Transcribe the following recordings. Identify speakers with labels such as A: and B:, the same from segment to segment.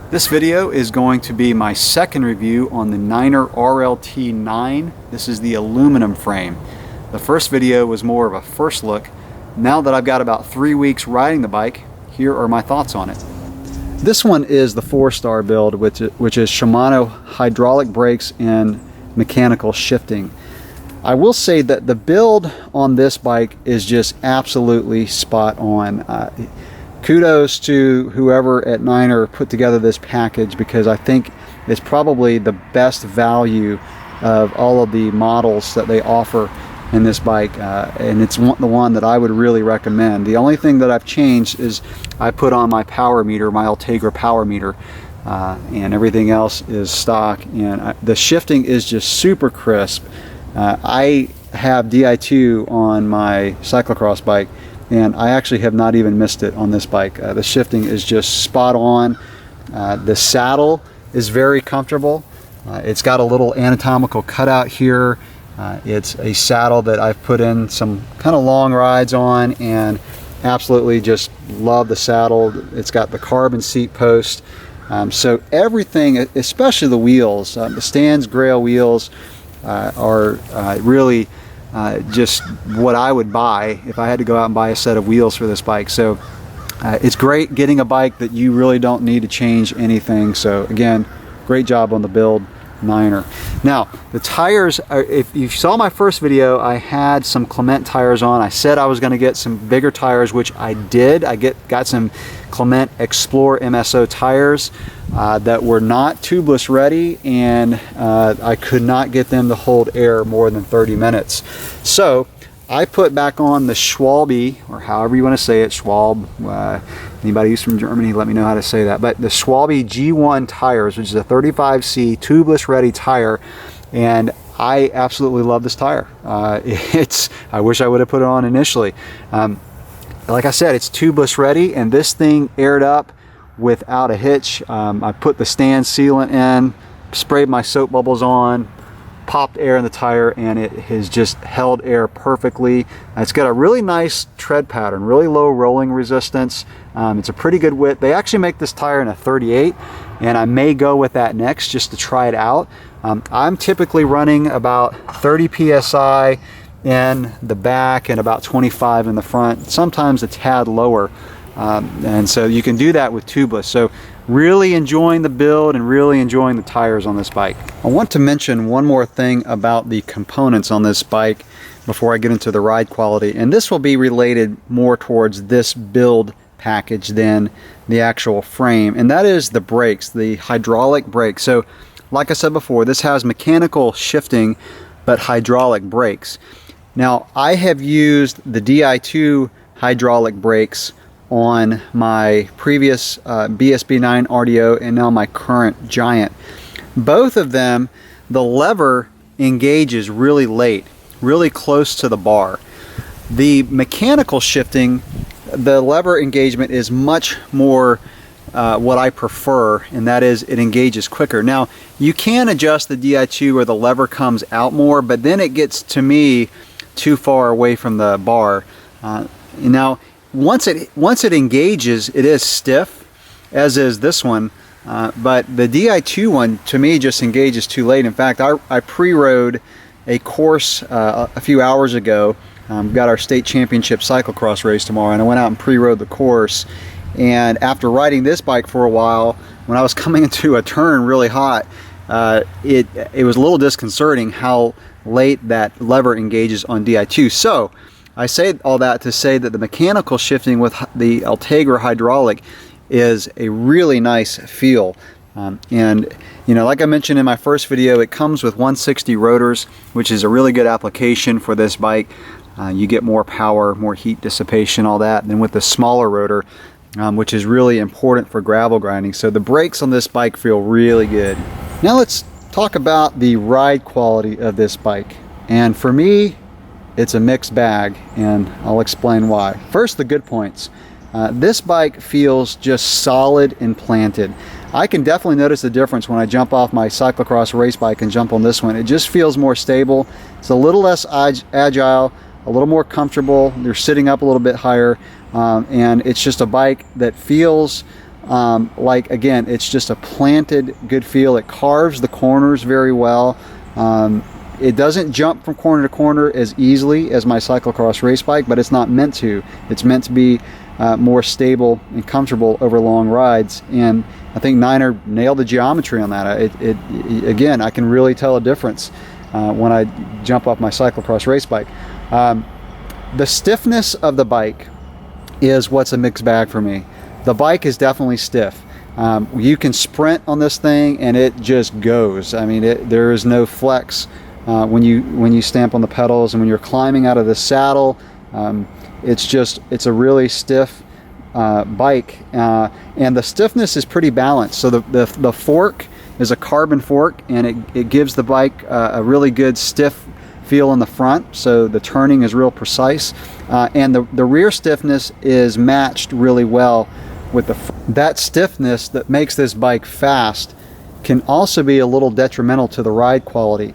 A: This video is going to be my second review on the Niner RLT9. This is the aluminum frame. The first video was more of a first look. Now that I've got about 3 weeks riding the bike, here are my thoughts on it. This one is the 4-star build, which is Shimano hydraulic brakes and mechanical shifting. I will say that the build on this bike is just absolutely spot on. Kudos to whoever at Niner put together this package, because I think it's probably the best value of all of the models that they offer in this bike, and it's the one that I would really recommend. The only thing that I've changed is I put on my power meter, my Ultegra power meter, and everything else is stock, and the shifting is just super crisp. I have Di2 on my cyclocross bike, and I actually have not even missed it on this bike. The shifting is just spot on. The saddle is very comfortable. It's got a little anatomical cutout here. It's a saddle that I've put in some kind of long rides on, and absolutely just love the saddle. It's got the carbon seat post. So everything, especially the wheels, the Stan's Grail wheels are really just what I would buy if I had to go out and buy a set of wheels for this bike. So it's great getting a bike that you really don't need to change anything. So again, great job on the build, Niner. Now the tires are, if you saw my first video, I had some Clement tires on. I said I was going to get some bigger tires, which I did. I got some Clement Explorer MSO tires that were not tubeless ready, and I could not get them to hold air more than 30 minutes. So I put back on the Schwalbe, or however you want to say it, Schwalbe. Anybody who's from Germany, let me know how to say that. But the Schwalbe G1 tires, which is a 35C tubeless ready tire, and I absolutely love this tire. I wish I would have put it on initially. Like I said, it's tubeless ready, and this thing aired up without a hitch. I put the stand sealant in, sprayed my soap bubbles on, popped air in the tire, and it has just held air perfectly. It's got a really nice tread pattern, really low rolling resistance. It's a pretty good width. They actually make this tire in a 38, and I may go with that next just to try it out. I'm typically running about 30 psi in the back and about 25 in the front, sometimes a tad lower. And so you can do that with tubeless. So really enjoying the build and really enjoying the tires on this bike. I want to mention one more thing about the components on this bike before I get into the ride quality, and this will be related more towards this build package than the actual frame, and that is the brakes, the hydraulic brakes. So like I said before, this has mechanical shifting but hydraulic brakes. Now I have used the Di2 hydraulic brakes on my previous BSB9 RDO and now my current Giant. Both of them, the lever engages really late, really close to the bar. The mechanical shifting, the lever engagement is much more what I prefer, and that is it engages quicker. Now you can adjust the Di2 where the lever comes out more, but then it gets, to me, too far away from the bar. Now once it engages, it is stiff, as is this one, but the Di2 one to me just engages too late. In fact, I pre-rode a course a few hours ago. We've got our state championship cyclocross race tomorrow, and I went out and pre-rode the course, and after riding this bike for a while, when I was coming into a turn really hot, it was a little disconcerting how late that lever engages on Di2. So I say all that to say that the mechanical shifting with the Ultegra hydraulic is a really nice feel. And you know, like I mentioned in my first video, it comes with 160 rotors, which is a really good application for this bike. You get more power, more heat dissipation, all that, than with the smaller rotor, which is really important for gravel grinding. So the brakes on this bike feel really good. Now let's talk about the ride quality of this bike. And for me, it's a mixed bag, and I'll explain why. First, the good points. This bike feels just solid and planted. I can definitely notice the difference when I jump off my cyclocross race bike and jump on this one. It just feels more stable. It's a little less agile, a little more comfortable. They're sitting up a little bit higher, and it's just a bike that feels like, again, it's just a planted good feel. It carves the corners very well. It doesn't jump from corner to corner as easily as my cyclocross race bike, but it's not meant to. It's meant to be more stable and comfortable over long rides, and I think Niner nailed the geometry on that. Again, I can really tell a difference when I jump off my cyclocross race bike. The stiffness of the bike is what's a mixed bag for me. The bike is definitely stiff. You can sprint on this thing and it just goes. I mean, there is no flex when you stamp on the pedals, and when you're climbing out of the saddle, it's a really stiff bike, and the stiffness is pretty balanced. So the fork is a carbon fork, and it gives the bike a really good stiff feel in the front, so the turning is real precise, and the rear stiffness is matched really well with that stiffness that makes this bike fast can also be a little detrimental to the ride quality,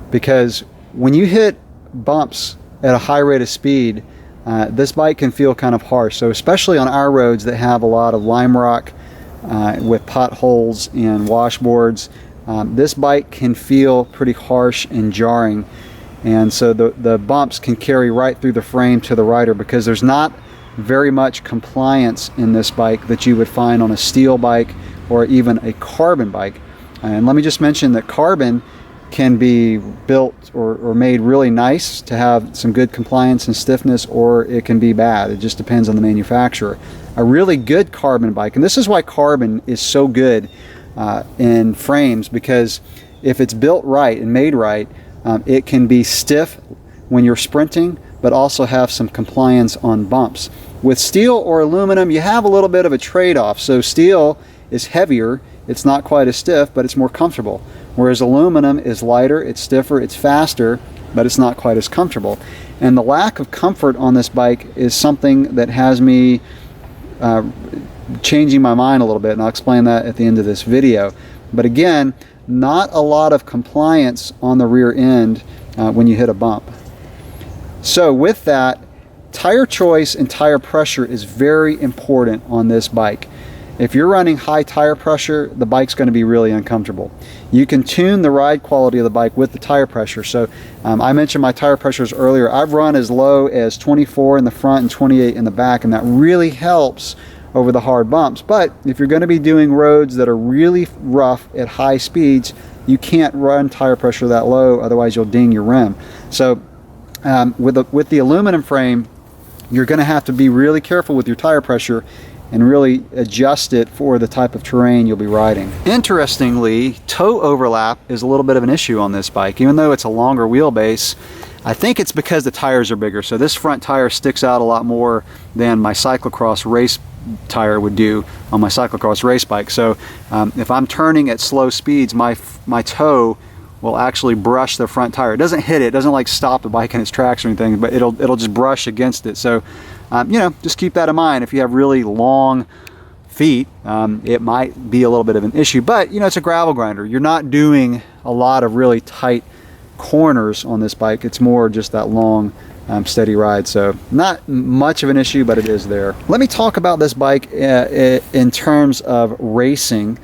A: because when you hit bumps at a high rate of speed, this bike can feel kind of harsh. So especially on our roads that have a lot of lime rock with potholes and washboards, this bike can feel pretty harsh and jarring, and so the bumps can carry right through the frame to the rider, because there's not very much compliance in this bike that you would find on a steel bike or even a carbon bike. And let me just mention that carbon can be built or made really nice to have some good compliance and stiffness, or it can be bad. It just depends on the manufacturer. A really good carbon bike, and this is why carbon is so good in frames, because if it's built right and made right, it can be stiff when you're sprinting, but also have some compliance on bumps. With steel or aluminum, you have a little bit of a trade-off. So steel is heavier, it's not quite as stiff, but it's more comfortable. Whereas aluminum is lighter, it's stiffer, it's faster, but it's not quite as comfortable. And the lack of comfort on this bike is something that has me changing my mind a little bit, and I'll explain that at the end of this video. But again, not a lot of compliance on the rear end when you hit a bump. So with that, tire choice and tire pressure is very important on this bike. If you're running high tire pressure, the bike's going to be really uncomfortable. You can tune the ride quality of the bike with the tire pressure. So I mentioned my tire pressures earlier. I've run as low as 24 in the front and 28 in the back, and that really helps over the hard bumps. But if you're going to be doing roads that are really rough at high speeds, you can't run tire pressure that low, otherwise you'll ding your rim. So with the aluminum frame, you're going to have to be really careful with your tire pressure and really adjust it for the type of terrain you'll be riding. Interestingly, toe overlap is a little bit of an issue on this bike. Even though it's a longer wheelbase, I think it's because the tires are bigger. So this front tire sticks out a lot more than my cyclocross race tire would do on my cyclocross race bike. So if I'm turning at slow speeds, my toe will actually brush the front tire. It doesn't hit it, it doesn't like stop the bike in its tracks or anything, but it'll just brush against it. So you know, just keep that in mind. If you have really long feet, it might be a little bit of an issue, but you know, it's a gravel grinder. You're not doing a lot of really tight corners on this bike. It's more just that long steady ride, so not much of an issue, but it is there. Let me talk about this bike in terms of racing.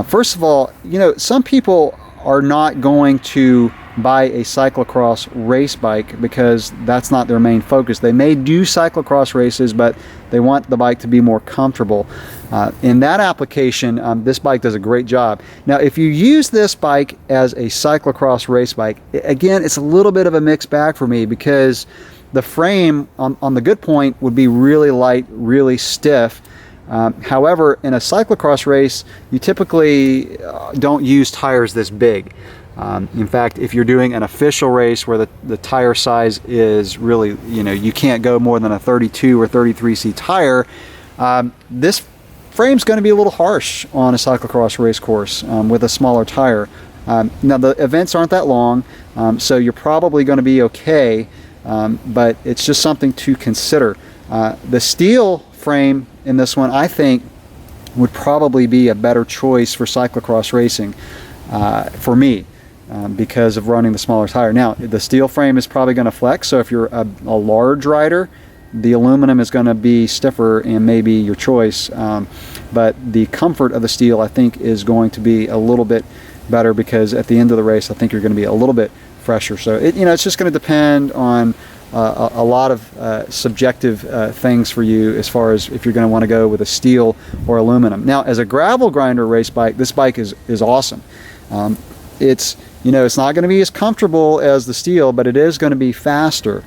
A: First of all, you know, some people are not going to buy a cyclocross race bike because that's not their main focus. They may do cyclocross races, but they want the bike to be more comfortable. In that application, this bike does a great job. Now, if you use this bike as a cyclocross race bike, again, it's a little bit of a mixed bag for me, because the frame on the good point would be really light, really stiff. However, in a cyclocross race, you typically don't use tires this big. In fact, if you're doing an official race where the tire size is really, you know, you can't go more than a 32 or 33C tire, this frame's going to be a little harsh on a cyclocross race course with a smaller tire. Now, the events aren't that long, so you're probably going to be okay, but it's just something to consider. The steel frame in this one, I think, would probably be a better choice for cyclocross racing for me, because of running the smaller tire. Now, the steel frame is probably going to flex, so if you're a large rider, the aluminum is going to be stiffer and maybe your choice, but the comfort of the steel I think is going to be a little bit better, because at the end of the race I think you're going to be a little bit fresher. So it's just going to depend on a lot of subjective things for you as far as if you're going to want to go with a steel or aluminum. Now, as a gravel grinder race bike, this bike is awesome. It's it's not going to be as comfortable as the steel, but it is going to be faster.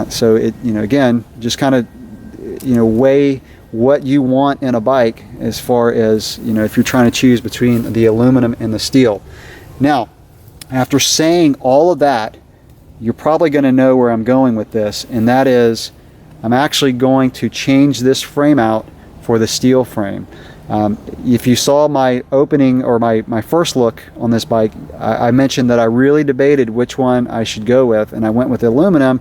A: So it again, just kind of weigh what you want in a bike as far as if you're trying to choose between the aluminum and the steel. Now, after saying all of that, you're probably going to know where I'm going with this, and that is I'm actually going to change this frame out for the steel frame. If you saw my opening or my first look on this bike, I mentioned that I really debated which one I should go with, and I went with the aluminum.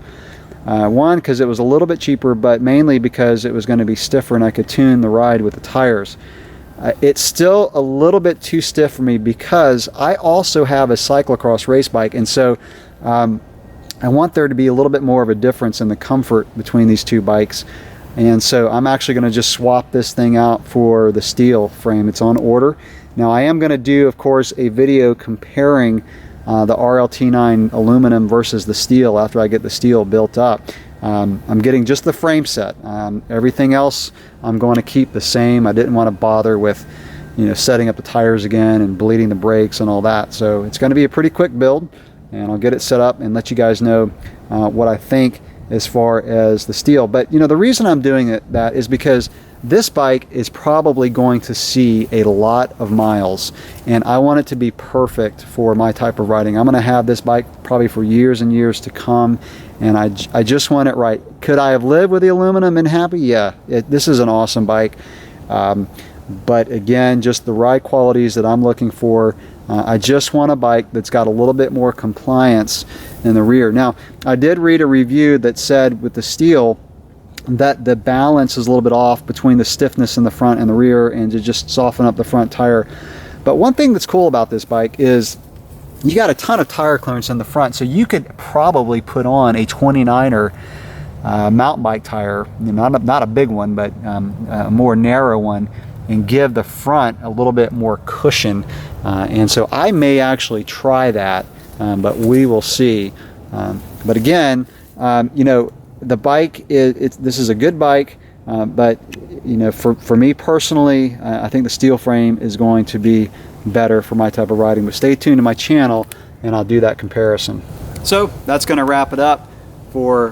A: One, because it was a little bit cheaper, but mainly because it was going to be stiffer and I could tune the ride with the tires. It's still a little bit too stiff for me because I also have a cyclocross race bike, and so I want there to be a little bit more of a difference in the comfort between these two bikes. And so I'm actually going to just swap this thing out for the steel frame. It's on order. Now I am going to do, of course, a video comparing the RLT9 aluminum versus the steel after I get the steel built up. I'm getting just the frame set. Everything else I'm going to keep the same. I didn't want to bother with setting up the tires again and bleeding the brakes and all that. So it's going to be a pretty quick build, and I'll get it set up and let you guys know what I think as far as the steel. But the reason I'm doing that is because this bike is probably going to see a lot of miles, and I want it to be perfect for my type of riding. I'm going to have this bike probably for years and years to come, and I just want it right. Could I have lived with the aluminum and happy? Yeah, this is an awesome bike. But again, just the ride qualities that I'm looking for, I just want a bike that's got a little bit more compliance in the rear. Now, I did read a review that said with the steel that the balance is a little bit off between the stiffness in the front and the rear, and to just soften up the front tire. But one thing that's cool about this bike is you got a ton of tire clearance in the front, so you could probably put on a 29er mountain bike tire, not a big one, but a more narrow one, and give the front a little bit more cushion. And so I may actually try that, but we will see. But again, the bike this is a good bike, but for me personally, I think the steel frame is going to be better for my type of riding. But stay tuned to my channel and I'll do that comparison. So that's going to wrap it up for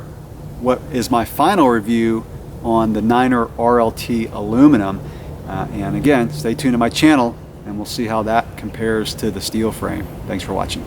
A: what is my final review on the Niner RLT aluminum. And again, stay tuned to my channel and we'll see how that compares to the steel frame. Thanks for watching.